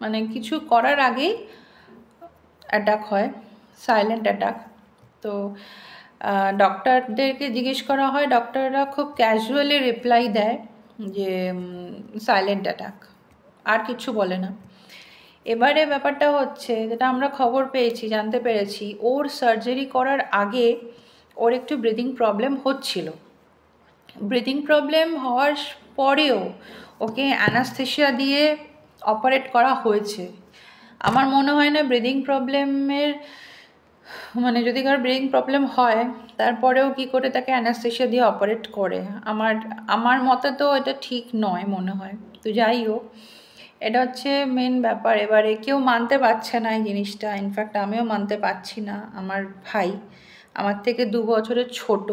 মানে কিছু করার আগেই অ্যাটাক হয়, সাইলেন্ট অ্যাটাক। তো ডক্টরদেরকে জিজ্ঞেস করা হয়, ডক্টররা খুব ক্যাজুয়ালি রিপ্লাই দেয় যে সাইলেন্ট অ্যাটাক, আর কিছু বলে না। এবারে ব্যাপারটা হচ্ছে, যেটা আমরা খবর পেয়েছি, জানতে পেরেছি, ওর সার্জারি করার আগে ওর একটু ব্রিদিং প্রবলেম হচ্ছিল। ব্রিদিং প্রবলেম হওয়ার পরেও ওকে অ্যানাস্থেশিয়া দিয়ে অপারেট করা হয়েছে। আমার মনে হয় না ব্রিদিং প্রবলেমের, মানে যদি কারোর ব্রিদিং প্রবলেম হয় তারপরেও কি করে তাকে অ্যানাস্থেশিয়া দিয়ে অপারেট করে, আমার মতে তো এটা ঠিক নয় মনে হয়। তো যাই হোক, এটা হচ্ছে মেন ব্যাপার। এবারে কেউ মানতে পারছে না এই জিনিসটা, ইনফ্যাক্ট আমিও মানতে পারছি না। আমার ভাই, আমার থেকে 2 বছরের ছোট,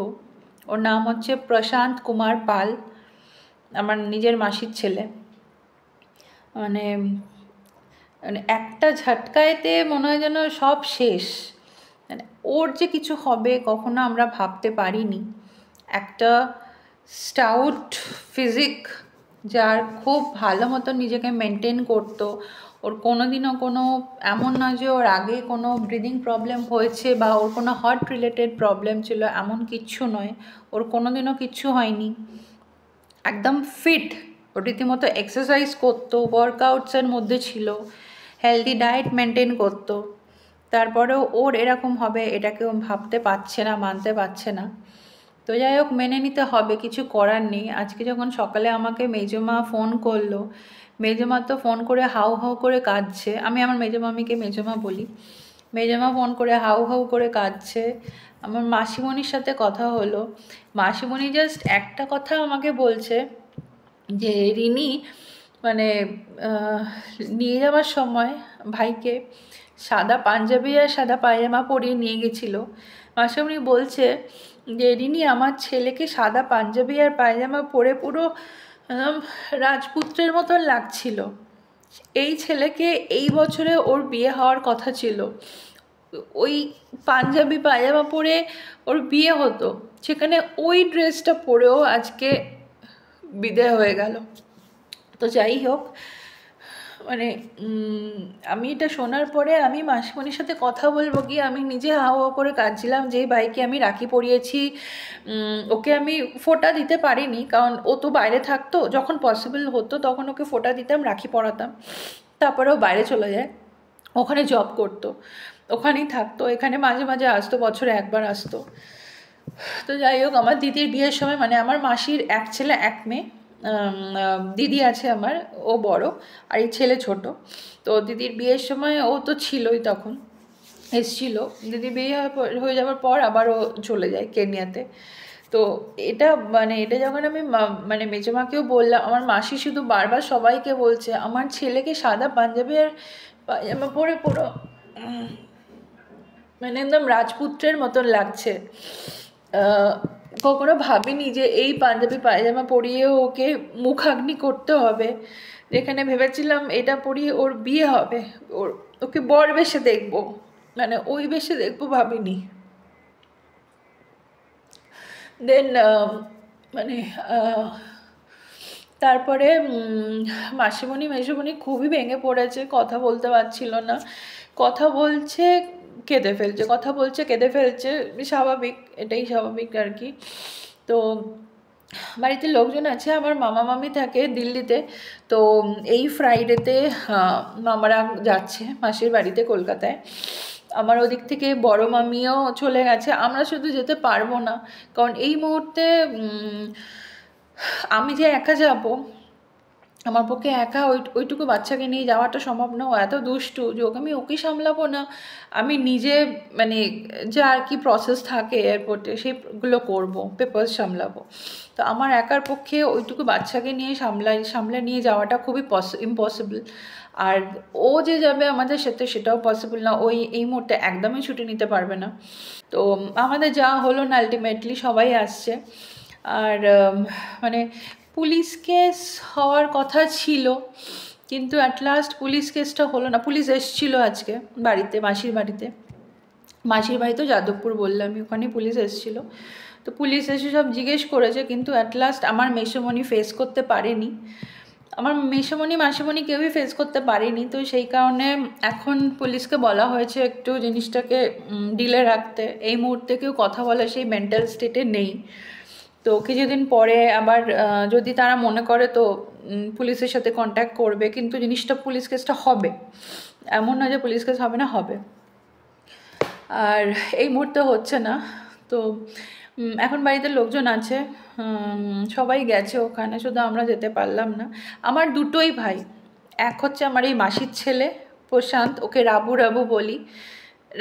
ওর নাম হচ্ছে প্রশান্ত কুমার পাল, আমার নিজের মাসির ছেলে। মানে মানে একটা ঝটকায়তে মনে হয় যেন সব শেষ। মানে ওর যে কিছু হবে কখনো আমরা ভাবতে পারিনি। একটা স্টাউট ফিজিক, যার খুব ভালো মতো নিজেকে মেনটেন করতো, ওর কোনোদিনও কোনো এমন নয় যে ওর আগে কোনো ব্রিদিং প্রবলেম হয়েছে বা ওর কোনো হার্ট রিলেটেড প্রবলেম ছিল, এমন কিচ্ছু নয়। ওর কোনোদিনও কিচ্ছু হয়নি, একদম ফিট। ও রীতিমতো এক্সারসাইজ করতো, ওয়ার্কআউটসের মধ্যে ছিল, হেলদি ডায়েট মেনটেন করতো। তারপরেও ওর এরকম হবে এটা কেউ ভাবতে পারছে না, মানতে পারছে না। তো যাই হোক, মেনে নিতে হবে, কিছু করার নেই। আজকে যখন সকালে আমাকে মেজমা ফোন করলো, মেজমা তো ফোন করে হাউ হাউ করে কাঁদছে। আমি আমার মেজমামিকে মেজমা বলি। মেজমা ফোন করে হাউ হাউ করে কাঁদছে। আমার মাসিমণির সাথে কথা হলো, মাসিমণি জাস্ট একটা কথা আমাকে বলছে যে রিনি, মানে নিয়ে যাওয়ার সময় ভাইকে সাদা পাঞ্জাবি আর সাদা পায়জামা পরিয়ে নিয়ে গেছিলো। মাসিমণি বলছে যে রিনি, আমার ছেলেকে সাদা পাঞ্জাবি আর পায়জামা পরে পুরো রাজপুত্রের মতন লাগছিল। এই ছেলেকে এই বছরে ওর বিয়ে হওয়ার কথা ছিল, ওই পাঞ্জাবি পায়জামা পরে ওর বিয়ে হতো, সেখানে ওই ড্রেসটা পরেও আজকে বিদায় হয়ে গেল। তো যাই হোক, মানে আমি এটা শোনার পরে আমি মাসিমণির সাথে কথা বলবো কি, আমি নিজে হাও হাও করে কাঁদছিলাম। যেই ভাইকে আমি রাখি পরিয়েছি, ওকে আমি ফোঁটা দিতে পারিনি, কারণ ও তো বাইরে থাকতো। যখন পসিবল হতো তখন ওকে ফোঁটা দিতাম, রাখি পরাতাম। তারপরে ও বাইরে চলে যায়, ওখানে জব করতো, ওখানেই থাকতো, এখানে মাঝে মাঝে আসতো, বছরে একবার আসতো। তো যাই হোক, আমার দিদির বিয়ের সময়, মানে আমার মাসির এক ছেলে এক মেয়ে, দিদি আছে আমার, ও বড়, আর এই ছেলে ছোট। তো দিদির বিয়ের সময় ও তো ছিলই, তখন এসছিল। দিদি বিয়ে হয়ে যাওয়ার পর আবার ও চলে যায় কেনিয়াতে। তো এটা এটা যখন আমি মানে মেজমাকেও বললাম, আমার মাসি শুধু বারবার সবাইকে বলছে আমার ছেলেকে সাদা পাঞ্জাবি আর পায়জামা পরে পুরো মানে একদম রাজপুত্রের মতন লাগছে। কখনো ভাবিনি যে এই পাঞ্জাবি পায়জামা পরিয়েও ওকে মুখাগ্নি করতে হবে, যেখানে ভেবেছিলাম এটা পরিয়ে ওর বিয়ে হবে, ওকে বর বেশে দেখবো, মানে ওই বেশে দেখবো ভাবিনি। দেন মানে তারপরে মাসিমণি মেসোমণি খুবই ভেঙে পড়েছে, কথা বলতে পারছিল না, কথা বলছে কেঁদে ফেলছে, কথা বলছে কেঁদে ফেলছে, স্বাভাবিক, এটাই স্বাভাবিক আর কি। তো বাড়িতে লোকজন আছে, আমার মামা মামি থাকে দিল্লিতে। তো এই ফ্রাইডেতে মামারা যাচ্ছে মাসির বাড়িতে কলকাতায়। আমার ওদিক থেকে বড় মামিও চলে গেছে। আমরা শুধু যেতে পারবো না, কারণ এই মুহূর্তে আমি যে একা যাব, আমার পক্ষে একা ওইটুকু বাচ্চাকে নিয়ে যাওয়াটা সম্ভব না। ও এত দুষ্টু যে ওকে সামলাবো না, আমি নিজে মানে যা আর কি প্রসেস থাকে এয়ারপোর্টে সেগুলো করব, পেপার্স সামলাবো। তো আমার একার পক্ষে ওইটুকু বাচ্চাকে নিয়ে সামলে নিয়ে যাওয়াটা খুবই ইম্পসিবল। আর ও যে যাবে আমাদের সাথে সেটাও পসিবল না, ওই এই মুহূর্তে একদমই ছুটি নিতে পারবে না। তো আমাদের যা হলো না, আলটিমেটলি সবাই আসছে। আর মানে পুলিশ কেস হওয়ার কথা ছিল, কিন্তু অ্যাট লাস্ট পুলিশ কেসটা হলো না। পুলিশ এসেছিলো আজকে বাড়িতে, মাসির বাড়ি তো যাদবপুর বললামই, ওখানে পুলিশ এসেছিলো। তো পুলিশ এসে সব জিজ্ঞেস করেছে, কিন্তু অ্যাট লাস্ট আমার মেসোমণি ফেস করতে পারেনি। আমার মেসোমণি মাসিমণি কেউই ফেস করতে পারেনি, তো সেই কারণে এখন পুলিশকে বলা হয়েছে একটু জিনিসটাকে ডিলে রাখতে। এই মুহূর্তে কেউ কথা বলে সেই মেন্টাল স্টেটে নেই। তো কিছুদিন পরে আবার যদি তারা মনে করে তো পুলিশের সাথে কন্ট্যাক্ট করবে, কিন্তু জিনিসটা পুলিশ কেসটা হবে, এমন নয় যে পুলিশ কেস হবে না, হবে। আর এই মুহূর্তে হচ্ছে না। তো এখন বাড়িতে লোকজন আছে, সবাই গেছে ওখানে, শুধু আমরা যেতে পারলাম না। আমার দুটোই ভাই, এক হচ্ছে আমার এই মাসির ছেলে প্রশান্ত, ওকে রাবু রাবু বলি।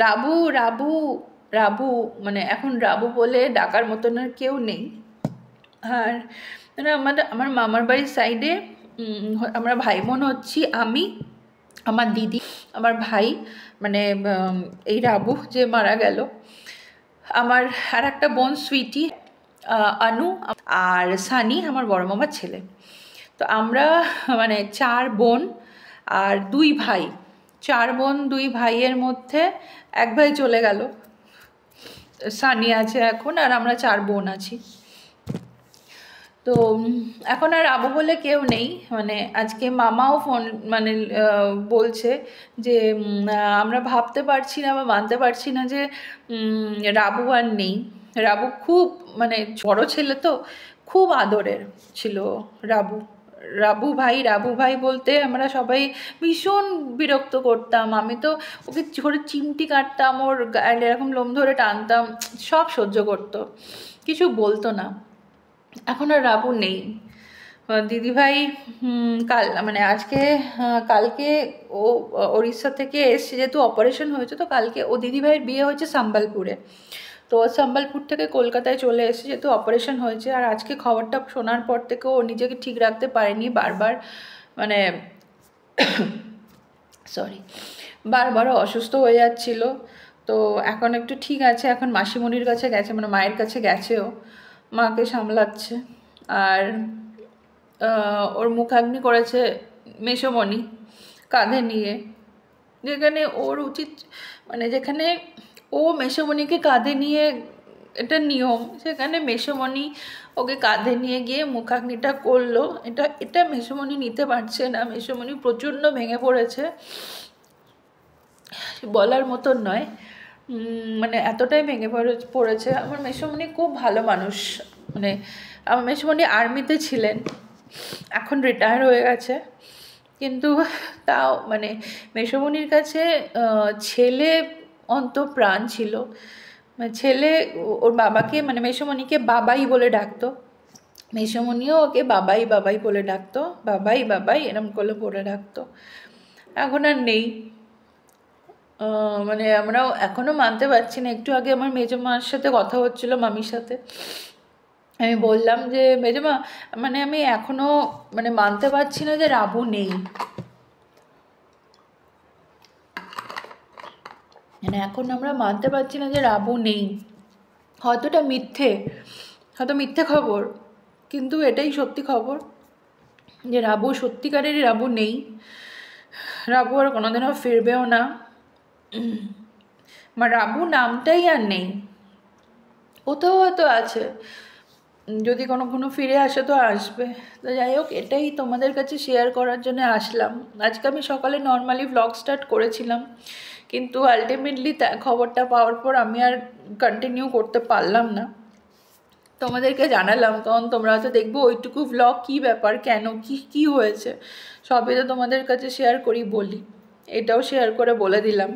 রাবু রাবু রাবু, মানে এখন রাবু বলে ডাকার মতন আর কেউ নেই। আর মানে আমার মামার বাড়ির সাইডে আমরা ভাই বোন হচ্ছি, আমি, আমার দিদি, আমার ভাই, মানে এই রাবু যে মারা গেল, আমার আর একটা বোন সুইটি, আনু, আর সানি আমার বড় মামার ছেলে। তো আমরা মানে 4 বোন আর 2 ভাই। 4 বোন 2 ভাইয়ের মধ্যে এক ভাই চলে গেল, সানি আছে এখন, আর আমরা 4 বোন আছি। তো এখন আর আবু বলে কেউ নেই। মানে আজকে মামাও ফোন মানে বলছে যে আমরা ভাবতে পারছি না বা মানতে পারছি না যে রাবু আর নেই। রাবু খুব মানে বড় ছেলে তো, খুব আদরের ছিল রাবু। রাবু ভাই বলতে আমরা সবাই ভীষণ বিরক্ত করতাম। আমি তো ওকে ধরে চিমটি কাটতাম, ওর গায়ে এরকম লোম ধরে টানতাম, সব সহ্য করতো, কিছু বলতো না। এখন আর রাবু নেই। দিদিভাই কাল মানে আজকে কালকে ও উড়িষ্যা থেকে এসছে, যেহেতু অপারেশন হয়েছে, তো কালকে ও দিদিভাইয়ের বিয়ে হয়েছে সম্বলপুরে, তো সম্বলপুর থেকে কলকাতায় চলে এসেছে যেহেতু অপারেশন হয়েছে। আর আজকে খবরটা শোনার পর থেকে ও নিজেকে ঠিক রাখতে পারেনি, বারবার মানে সরি বারবার অসুস্থ হয়ে যাচ্ছিল। তো এখন একটু ঠিক আছে, এখন মাসিমণির কাছে গেছে, মানে মায়ের কাছে গেছেও, মাকে সামলাচ্ছে। আর ওর মুখাগ্নি করেছে মেসোমণি কাঁধে নিয়ে, যেখানে ওর উচিত মানে যেখানে ও মেসোমণিকে কাঁধে নিয়ে, এটা নিয়ম, সেখানে মেসোমণি ওকে কাঁধে নিয়ে গিয়ে মুখাগ্নিটা করলো। এটা মেসোমণি নিতে পারছে না, মেসোমণি প্রচণ্ড ভেঙে পড়েছে, বলার মতন নয়, মানে এতটাই ভেঙে পড়েছে। আমার মেসোমণি খুব ভালো মানুষ, মানে আমার মেসোমণি আর্মিতে ছিলেন, এখন রিটায়ার হয়ে গেছে, কিন্তু তাও মানে মেসোমণির কাছে ছেলে অন্তঃপ্রাণ ছিল। ছেলে ওর বাবাকে মানে মেসোমণিকে বাবাই বলে ডাকতো, মেসোমণিও ওকে বাবাই বাবাই বলে ডাকতো, বাবাই বাবাই এরম করে বলে ডাকতো। এখন আর নেই। মানে আমরাও এখনও মানতে পারছি না। একটু আগে আমার মেজো মার সাথে কথা হচ্ছিল, মামির সাথে, আমি বললাম যে মেজমা, মানে আমি এখনও মানে মানতে পারছি না যে রাবু নেই, মানে এখন আমরা মানতে পারছি না যে রাবু নেই। হয়তোটা মিথ্যে, হয়তো মিথ্যে খবর, কিন্তু এটাই সত্যি খবর যে রাবু সত্যিকারেরই রাবু নেই। রাবু আর কোনোদিনও ফিরবেও না, রাবু নামটাই আর নেই। কোথাও হয়তো আছে, যদি কোনো ফিরে আসে তো আসবে। তো যাই হোক, এটাই তোমাদের কাছে শেয়ার করার জন্য আসলাম। আজকে আমি সকালে নর্মালি ভ্লগ স্টার্ট করেছিলাম, কিন্তু আলটিমেটলি খবরটা পাওয়ার পর আমি আর কন্টিনিউ করতে পারলাম না। তোমাদেরকে জানালাম, কারণ তোমরা তো দেখবো ওইটুকু ভ্লগ কী ব্যাপার, কেন কী হয়েছে, সবই তো তোমাদের কাছে শেয়ার করি বলি, এটাও শেয়ার করে বলে দিলাম।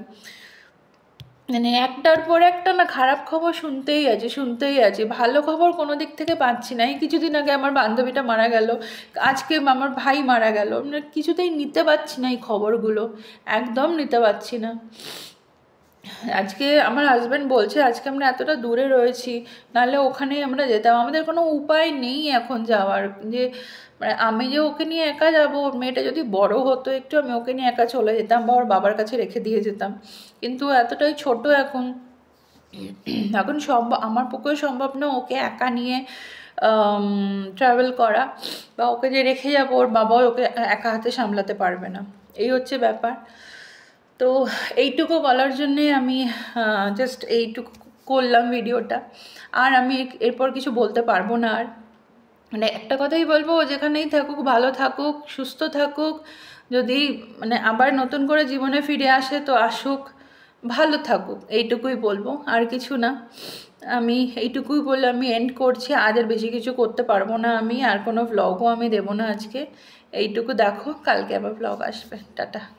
মানে একটার পর একটা না খারাপ খবর শুনতেই আছি, ভালো খবর কোনো দিক থেকে পাচ্ছি না। এই কিছুদিন আগে আমার বান্ধবীটা মারা গেল, আজকে আমার ভাই মারা গেল, মানে কিছুতেই নিতে পারছি না এই খবরগুলো, একদম নিতে পারছি না। আজকে আমার হাজব্যান্ড বলছে আজকে আমরা এতটা দূরে রয়েছি, নাহলে ওখানেই আমরা যেতাম, আমাদের কোনো উপায় নেই এখন যাওয়ার, যে মানে আমি যে ওকে নিয়ে একা যাব, ওর মেয়েটা যদি বড় হতো একটু, আমি ওকে নিয়ে একা চলে যেতাম বা ওর বাবার কাছে রেখে দিয়ে যেতাম, কিন্তু এতটাই ছোট এখন আমার পক্ষে সম্ভব না ওকে একা নিয়ে ট্রাভেল করা, বা ওকে যে রেখে যাবো ওর বাবাও ওকে একা হাতে সামলাতে পারবে না, এই হচ্ছে ব্যাপার। তো এইটুকু বলার জন্যে আমি জাস্ট এইটুকু করলাম ভিডিওটা, আর আমি এরপর কিছু বলতে পারবো না আর। মানে একটা কথাই বলবো, ও যেখানেই থাকুক ভালো থাকুক, সুস্থ থাকুক। যদি মানে আবার নতুন করে জীবনে ফিরে আসে তো আসুক, ভালো থাকুক, এইটুকুই বলবো, আর কিছু না। আমি এইটুকুই বলে আমি এন্ড করছি। আজ আর বেশি কিছু করতে পারবো না আমি, আর কোনো ভ্লগও আমি দেবো না আজকে। এইটুকু দেখো, কালকে আবার ভ্লগ আসবে। টাটা।